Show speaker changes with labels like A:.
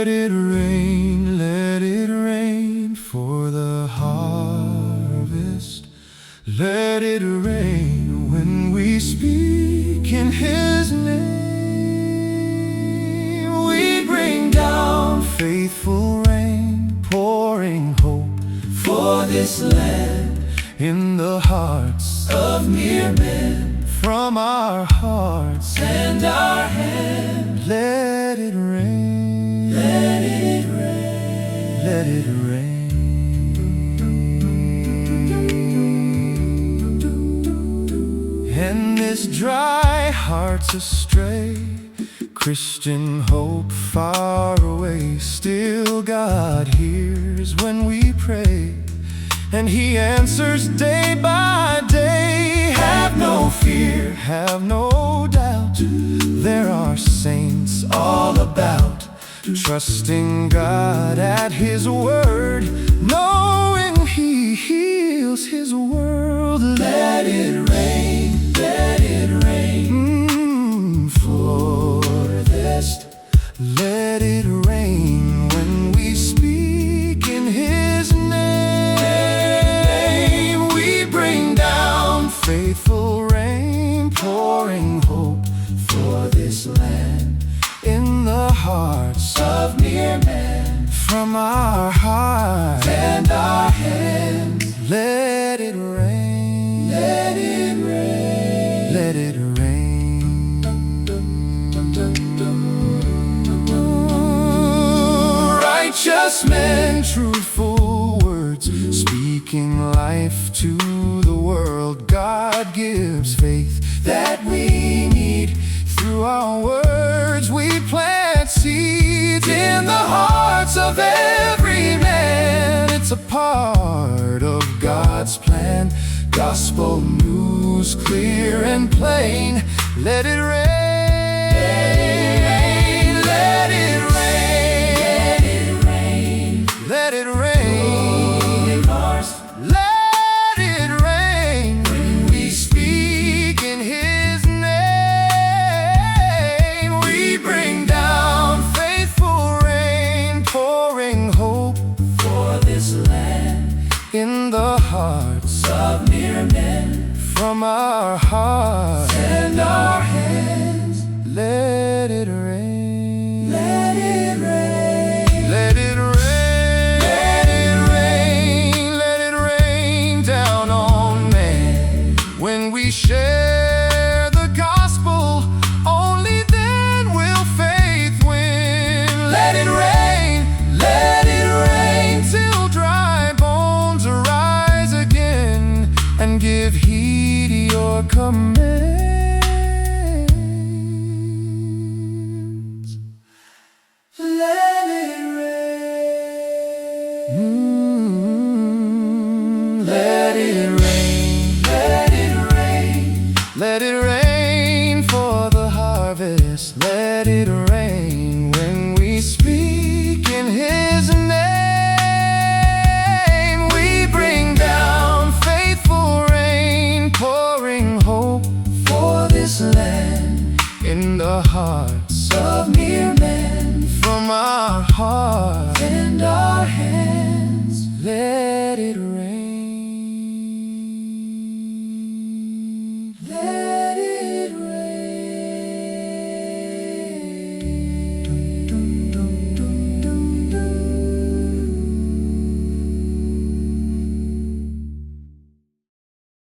A: let it rain for the harvest. Let it rain when we speak in His name. We bring down faithful rain, pouring hope for this land in the hearts of mere men. From our hearts and our hands, let it rain, let it rain, let it rain. And this dry heart's astray, Christian hope far away, still God hears when we pray, and He answers day by day. Have no fear, have no doubt, there are saints all about, trusting God at His word, knowing He heals His world. Let it rain, let it rain for this. Let it rain when we speak in His name. We bring down faithful rain, pouring hope for this land in the hearts of mere men. From our hearts and our hands, let it rain, let it rain, let it rain. Righteous men, truthful words, speaking life to the world. God gives faith that we need. Through our words we plant seeds in the hearts of every man. It's a part of God's plan. Gospel news clear and plain. Let it rain, let it rain, let it rain. Let it rain when we speak in His name. We bring down faithful rain, pouring hope for this land in the hearts of mere men. From our hearts and our hands, let it rain, let it rain, let it rain. We share the gospel, only then will faith win. Let it rain till dry bones arise again, and give heed to your commands. Let it rain, let it rain. Let it rain for the harvest. Let it rain when we speak in His name. We bring down faithful rain, pouring hope for this land in the hearts of mere men. From our hearts and our hands,